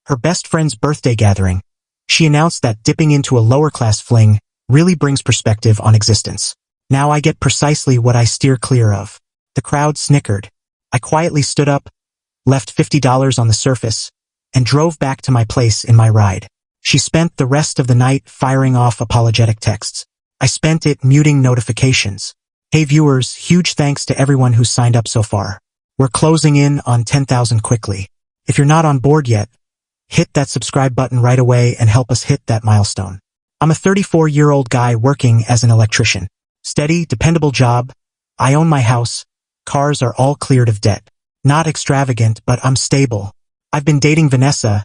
her best friend's birthday gathering. She announced that dipping into a lower-class fling really brings perspective on existence. Now I get precisely what I steer clear of. The crowd snickered. I quietly stood up, left $50 on the surface, and drove back to my place in my ride. She spent the rest of the night firing off apologetic texts. I spent it muting notifications. Hey viewers, huge thanks to everyone who's signed up so far. We're closing in on 10,000 quickly. If you're not on board yet, hit that subscribe button right away and help us hit that milestone. I'm a 34-year-old guy working as an electrician. Steady, dependable job. I own my house. Cars are all cleared of debt. Not extravagant, but I'm stable. I've been dating Vanessa,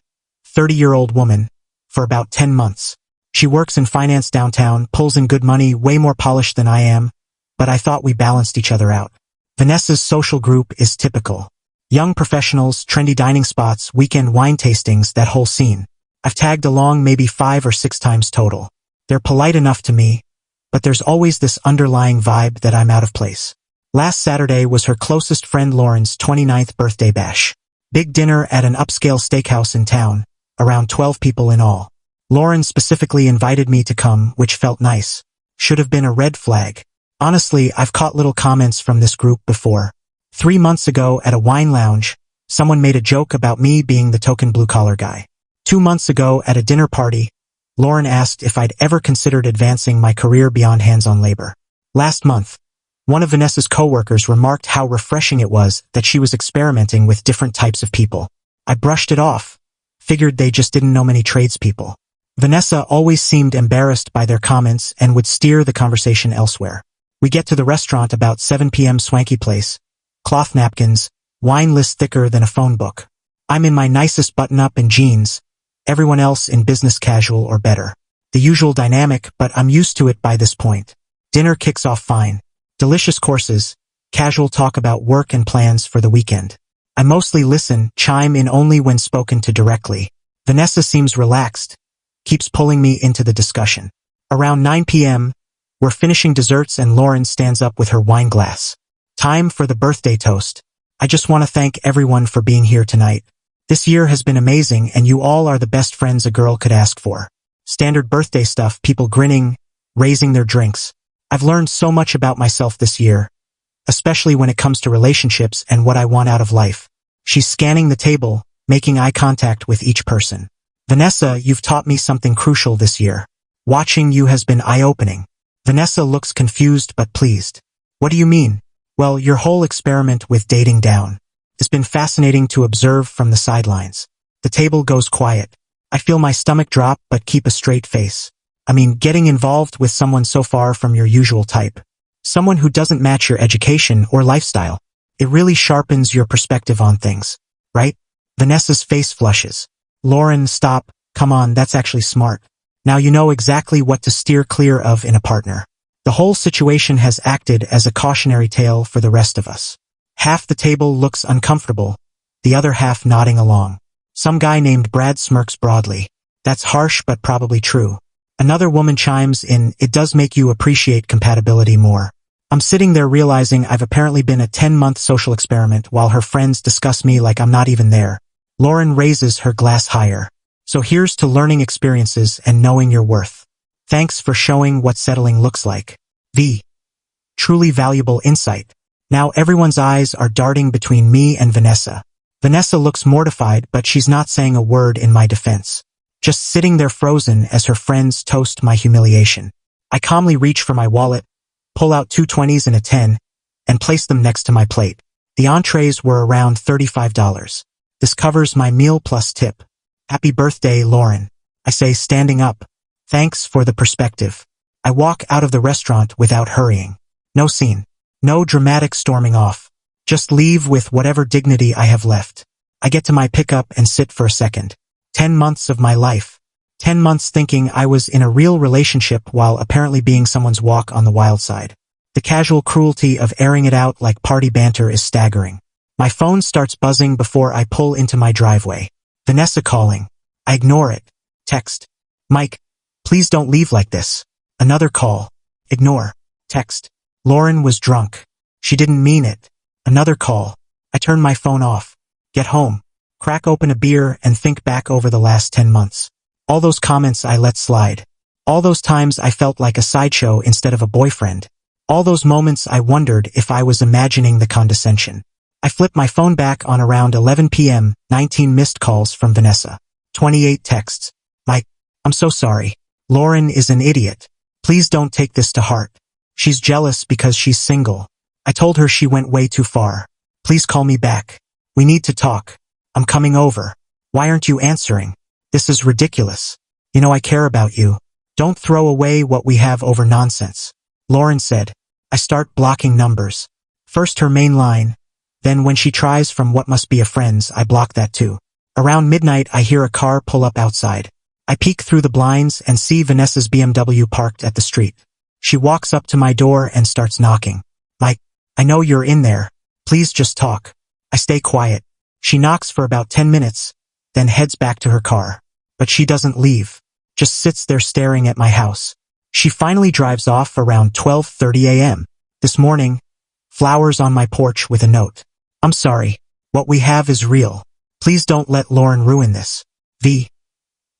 30-year-old woman, for about 10 months. She works in finance downtown, pulls in good money, way more polished than I am, but I thought we balanced each other out. Vanessa's social group is typical. Young professionals, trendy dining spots, weekend wine tastings, that whole scene. I've tagged along maybe 5 or 6 times total. They're polite enough to me, but there's always this underlying vibe that I'm out of place. Last Saturday was her closest friend Lauren's 29th birthday bash. Big dinner at an upscale steakhouse in town, around 12 people in all. Lauren specifically invited me to come, which felt nice. Should have been a red flag. Honestly, I've caught little comments from this group before. 3 months ago at a wine lounge, someone made a joke about me being the token blue-collar guy. 2 months ago at a dinner party, Lauren asked if I'd ever considered advancing my career beyond hands-on labor. Last month, one of Vanessa's coworkers remarked how refreshing it was that she was experimenting with different types of people. I brushed it off, figured they just didn't know many tradespeople. Vanessa always seemed embarrassed by their comments and would steer the conversation elsewhere. We get to the restaurant about 7 p.m. Swanky place. Cloth napkins, wine list thicker than a phone book. I'm in my nicest button-up and jeans, everyone else in business casual or better. The usual dynamic, but I'm used to it by this point. Dinner kicks off fine. Delicious courses, casual talk about work and plans for the weekend. I mostly listen, chime in only when spoken to directly. Vanessa seems relaxed, keeps pulling me into the discussion. Around 9 p.m., we're finishing desserts and Lauren stands up with her wine glass. Time for the birthday toast. I just want to thank everyone for being here tonight. This year has been amazing and you all are the best friends a girl could ask for. Standard birthday stuff, people grinning, raising their drinks. I've learned so much about myself this year, especially when it comes to relationships and what I want out of life. She's scanning the table, making eye contact with each person. Vanessa, you've taught me something crucial this year. Watching you has been eye-opening. Vanessa looks confused but pleased. What do you mean? Well, your whole experiment with dating down. It's been fascinating to observe from the sidelines. The table goes quiet. I feel my stomach drop but keep a straight face. I mean, getting involved with someone so far from your usual type. Someone who doesn't match your education or lifestyle. It really sharpens your perspective on things, right? Vanessa's face flushes. Lauren, stop. Come on, that's actually smart. Now you know exactly what to steer clear of in a partner. The whole situation has acted as a cautionary tale for the rest of us. Half the table looks uncomfortable, the other half nodding along. Some guy named Brad smirks broadly. That's harsh but probably true. Another woman chimes in, it does make you appreciate compatibility more. I'm sitting there realizing I've apparently been a 10-month social experiment while her friends discuss me like I'm not even there. Lauren raises her glass higher. So here's to learning experiences and knowing your worth. Thanks for showing what settling looks like. V. Truly valuable insight. Now everyone's eyes are darting between me and Vanessa. Vanessa looks mortified, but she's not saying a word in my defense. Just sitting there frozen as her friends toast my humiliation. I calmly reach for my wallet, pull out 2 20s and a 10, and place them next to my plate. The entrees were around $35. This covers my meal plus tip. Happy birthday, Lauren. I say, standing up. Thanks for the perspective. I walk out of the restaurant without hurrying. No scene. No dramatic storming off. Just leave with whatever dignity I have left. I get to my pickup and sit for a second. 10 months of my life. 10 months thinking I was in a real relationship while apparently being someone's walk on the wild side. The casual cruelty of airing it out like party banter is staggering. My phone starts buzzing before I pull into my driveway. Vanessa calling. I ignore it. Text. Mike, please don't leave like this. Another call. Ignore. Text. Lauren was drunk. She didn't mean it. Another call. I turn my phone off. Get home. Crack open a beer and think back over the last 10 months. All those comments I let slide. All those times I felt like a sideshow instead of a boyfriend. All those moments I wondered if I was imagining the condescension. I flipped my phone back on around 11 p.m., 19 missed calls from Vanessa. 28 texts. Mike, I'm so sorry. Lauren is an idiot. Please don't take this to heart. She's jealous because she's single. I told her she went way too far. Please call me back. We need to talk. I'm coming over. Why aren't you answering? This is ridiculous. You know I care about you. Don't throw away what we have over nonsense. Lauren said. I start blocking numbers. First her main line. Then when she tries from what must be a friend's, I block that too. Around midnight I hear a car pull up outside. I peek through the blinds and see Vanessa's BMW parked at the street. She walks up to my door and starts knocking. Mike, I know you're in there. Please just talk. I stay quiet. She knocks for about 10 minutes, then heads back to her car. But she doesn't leave. Just sits there staring at my house. She finally drives off around 12:30 a.m. This morning, flowers on my porch with a note. I'm sorry. What we have is real. Please don't let Lauren ruin this. V.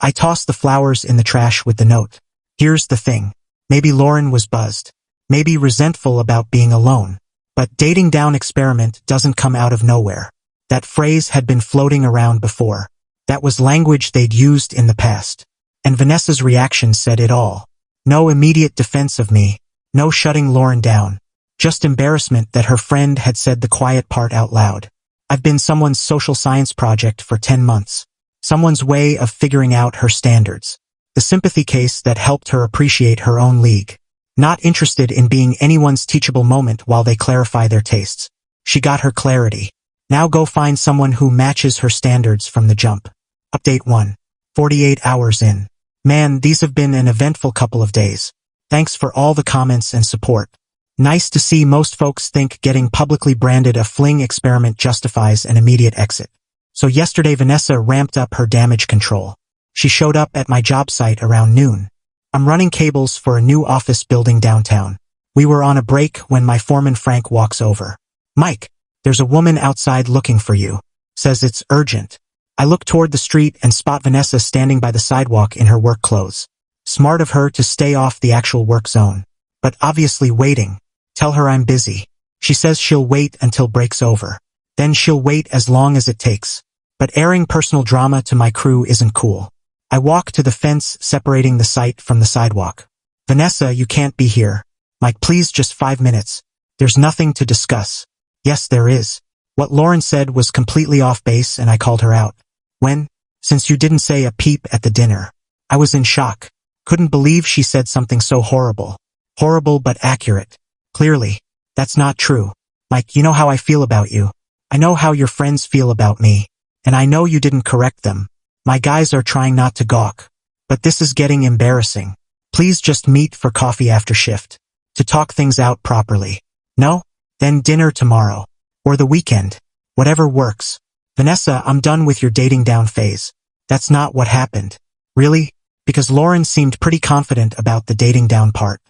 I tossed the flowers in the trash with the note. Here's the thing. Maybe Lauren was buzzed. Maybe resentful about being alone. But dating down experiment doesn't come out of nowhere. That phrase had been floating around before. That was language they'd used in the past. And Vanessa's reaction said it all. No immediate defense of me. No shutting Lauren down. Just embarrassment that her friend had said the quiet part out loud. I've been someone's social science project for 10 months. Someone's way of figuring out her standards. The sympathy case that helped her appreciate her own league. Not interested in being anyone's teachable moment while they clarify their tastes. She got her clarity. Now go find someone who matches her standards from the jump. Update 1. 48 hours in. Man, these have been an eventful couple of days. Thanks for all the comments and support. Nice to see most folks think getting publicly branded a fling experiment justifies an immediate exit. So yesterday Vanessa ramped up her damage control. She showed up at my job site around noon. I'm running cables for a new office building downtown. We were on a break when my foreman Frank walks over. Mike, there's a woman outside looking for you. Says it's urgent. I look toward the street and spot Vanessa standing by the sidewalk in her work clothes. Smart of her to stay off the actual work zone. But obviously waiting. Tell her I'm busy. She says she'll wait until break's over. Then she'll wait as long as it takes. But airing personal drama to my crew isn't cool. I walk to the fence separating the site from the sidewalk. Vanessa, you can't be here. Mike, please just 5 minutes. There's nothing to discuss. Yes, there is. What Lauren said was completely off base and I called her out. When? Since you didn't say a peep at the dinner. I was in shock. Couldn't believe she said something so horrible. Horrible but accurate. Clearly. That's not true. Mike, you know how I feel about you. I know how your friends feel about me. And I know you didn't correct them. My guys are trying not to gawk. But this is getting embarrassing. Please just meet for coffee after shift. To talk things out properly. No? Then dinner tomorrow. Or the weekend. Whatever works. Vanessa, I'm done with your dating down phase. That's not what happened. Really? Because Lauren seemed pretty confident about the dating down part.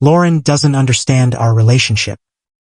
Lauren doesn't understand our relationship.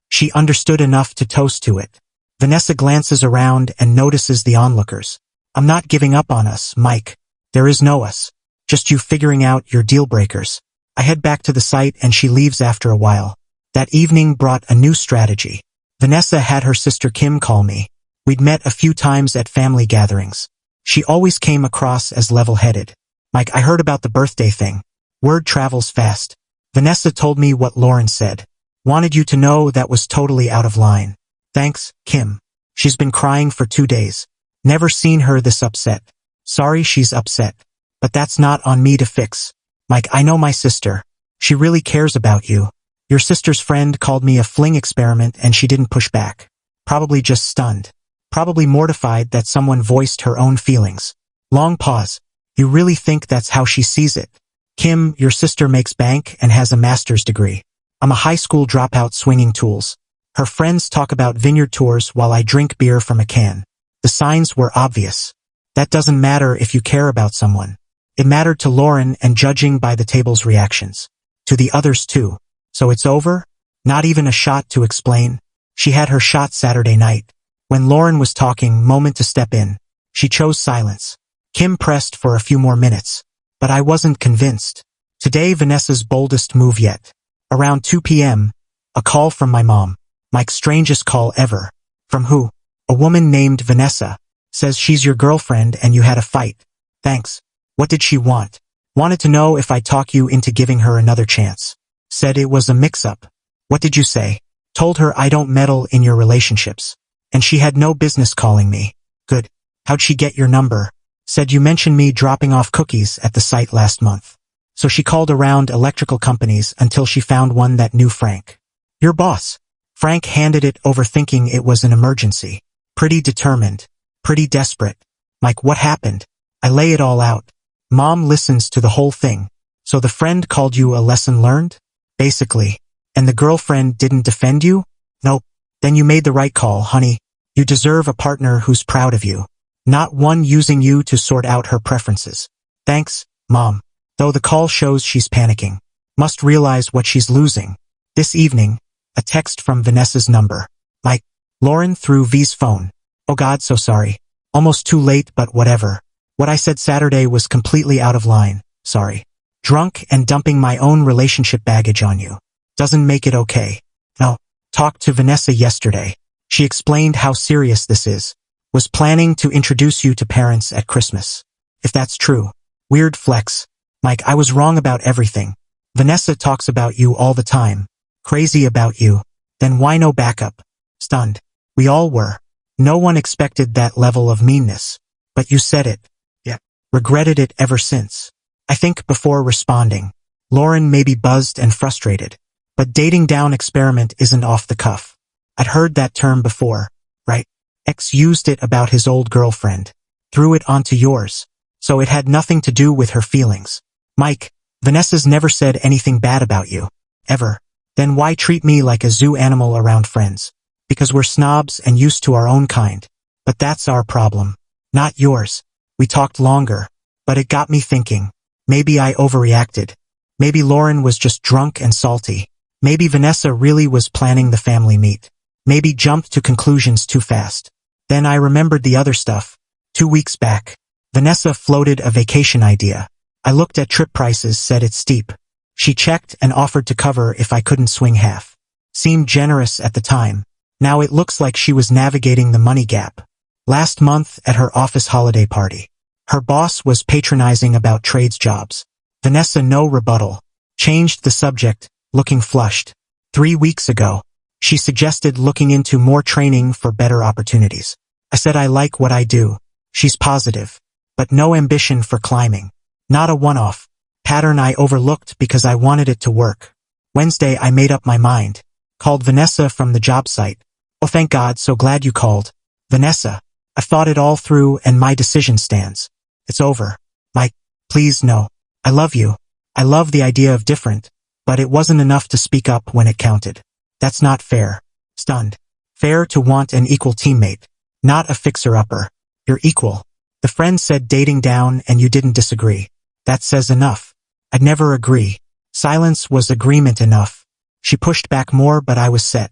She understood enough to toast to it. Vanessa glances around and notices the onlookers. I'm not giving up on us, Mike. There is no us. Just you figuring out your deal breakers. I head back to the site and she leaves after a while. That evening brought a new strategy. Vanessa had her sister Kim call me. We'd met a few times at family gatherings. She always came across as level-headed. Mike, I heard about the birthday thing. Word travels fast. Vanessa told me what Lauren said. Wanted you to know that was totally out of line. Thanks, Kim. She's been crying for 2 days. Never seen her this upset. Sorry she's upset. But that's not on me to fix. Mike, I know my sister. She really cares about you. Your sister's friend called me a fling experiment and she didn't push back. Probably just stunned. Probably mortified that someone voiced her own feelings. Long pause. You really think that's how she sees it? Kim, your sister makes bank and has a master's degree. I'm a high school dropout swinging tools. Her friends talk about vineyard tours while I drink beer from a can. The signs were obvious. That doesn't matter if you care about someone. It mattered to Lauren and judging by the table's reactions. To the others too. So it's over? Not even a shot to explain. She had her shot Saturday night. When Lauren was talking, moment to step in. She chose silence. Kim pressed for a few more minutes. But I wasn't convinced. Today Vanessa's boldest move yet. Around 2 p.m., a call from my mom. My strangest call ever. From who? A woman named Vanessa. Says she's your girlfriend and you had a fight. Thanks. What did she want? Wanted to know if I'd talk you into giving her another chance. Said it was a mix-up. What did you say? Told her I don't meddle in your relationships. And she had no business calling me. Good. How'd she get your number? Said you mentioned me dropping off cookies at the site last month. So she called around electrical companies until she found one that knew Frank. Your boss. Frank handed it over thinking it was an emergency. Pretty determined. Pretty desperate. Mike, what happened? I lay it all out. Mom listens to the whole thing. So the friend called you a lesson learned? Basically. And the girlfriend didn't defend you? Nope. Then you made the right call, honey. You deserve a partner who's proud of you. Not one using you to sort out her preferences. Thanks, Mom. Though the call shows she's panicking. Must realize what she's losing. This evening, a text from Vanessa's number. Mike. Lauren through V's phone. Oh God, so sorry. Almost too late, but whatever. What I said Saturday was completely out of line. Sorry. Drunk and dumping my own relationship baggage on you. Doesn't make it okay. No. Talked to Vanessa yesterday. She explained how serious this is. Was planning to introduce you to parents at Christmas. If that's true. Weird flex. Mike, I was wrong about everything. Vanessa talks about you all the time. Crazy about you. Then why no backup? Stunned. We all were. No one expected that level of meanness. But you said it. Yeah. Regretted it ever since. I think before responding. Lauren may be buzzed and frustrated. But dating down experiment isn't off the cuff. I'd heard that term before, right? X used it about his old girlfriend. Threw it onto yours. So it had nothing to do with her feelings. Mike, Vanessa's never said anything bad about you. Ever. Then why treat me like a zoo animal around friends? Because we're snobs and used to our own kind. But that's our problem. Not yours. We talked longer. But it got me thinking. Maybe I overreacted. Maybe Lauren was just drunk and salty. Maybe Vanessa really was planning the family meet. Maybe jumped to conclusions too fast. Then I remembered the other stuff. 2 weeks back. Vanessa floated a vacation idea. I looked at trip prices, said it's steep. She checked and offered to cover if I couldn't swing half. Seemed generous at the time. Now it looks like she was navigating the money gap. Last month at her office holiday party. Her boss was patronizing about trades jobs. Vanessa no rebuttal. Changed the subject, looking flushed. 3 weeks ago. She suggested looking into more training for better opportunities. I said I like what I do. She's positive. But no ambition for climbing. Not a one-off. Pattern I overlooked because I wanted it to work. Wednesday I made up my mind. Called Vanessa from the job site. Oh thank God, so glad you called. Vanessa. I thought it all through and my decision stands. It's over. Mike, please no. I love you. I love the idea of different. But it wasn't enough to speak up when it counted. That's not fair. Stunned. Fair to want an equal teammate. Not a fixer-upper. You're equal. The friend said dating down and you didn't disagree. That says enough. I'd never agree. Silence was agreement enough. She pushed back more but I was set.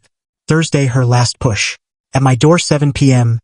Thursday her last push. At my door 7 p.m.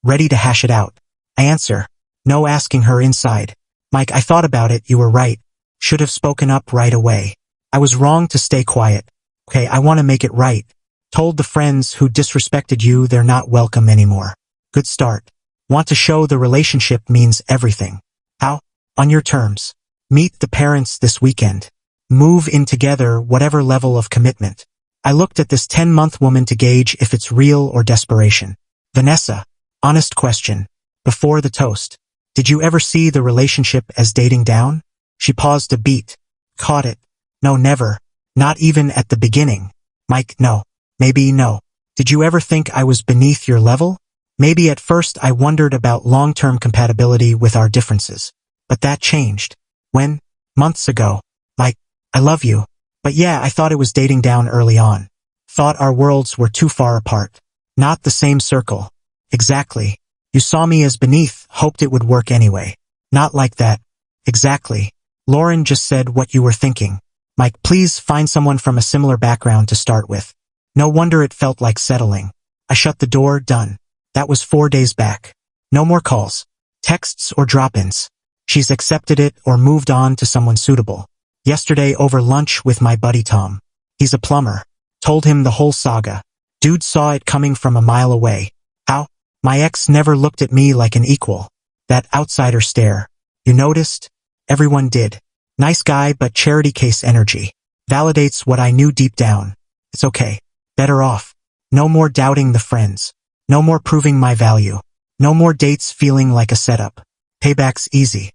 Ready to hash it out. I answer. No asking her inside. Mike, I thought about it, you were right. Should have spoken up right away. I was wrong to stay quiet. Okay, I want to make it right. Told the friends who disrespected you they're not welcome anymore. Good start. Want to show the relationship means everything. How? On your terms. Meet the parents this weekend. Move in together, whatever level of commitment. I looked at this 10-month woman to gauge if it's real or desperation. Vanessa. Honest question. Before the toast. Did you ever see the relationship as dating down? She paused a beat. Caught it. No, never. Not even at the beginning. Mike, no. Maybe no. Did you ever think I was beneath your level? Maybe at first I wondered about long-term compatibility with our differences. But that changed. When? Months ago. Mike, I love you. But yeah, I thought it was dating down early on. Thought our worlds were too far apart. Not the same circle. Exactly. You saw me as beneath, hoped it would work anyway. Not like that. Exactly. Lauren just said what you were thinking. Mike, please find someone from a similar background to start with. No wonder it felt like settling. I shut the door, done. That was 4 days back. No more calls. Texts or drop-ins. She's accepted it or moved on to someone suitable. Yesterday over lunch with my buddy Tom. He's a plumber. Told him the whole saga. Dude saw it coming from a mile away. How? My ex never looked at me like an equal. That outsider stare. You noticed? Everyone did. Nice guy but charity case energy. Validates what I knew deep down. It's okay. Better off. No more doubting the friends. No more proving my value. No more dates feeling like a setup. Payback's easy.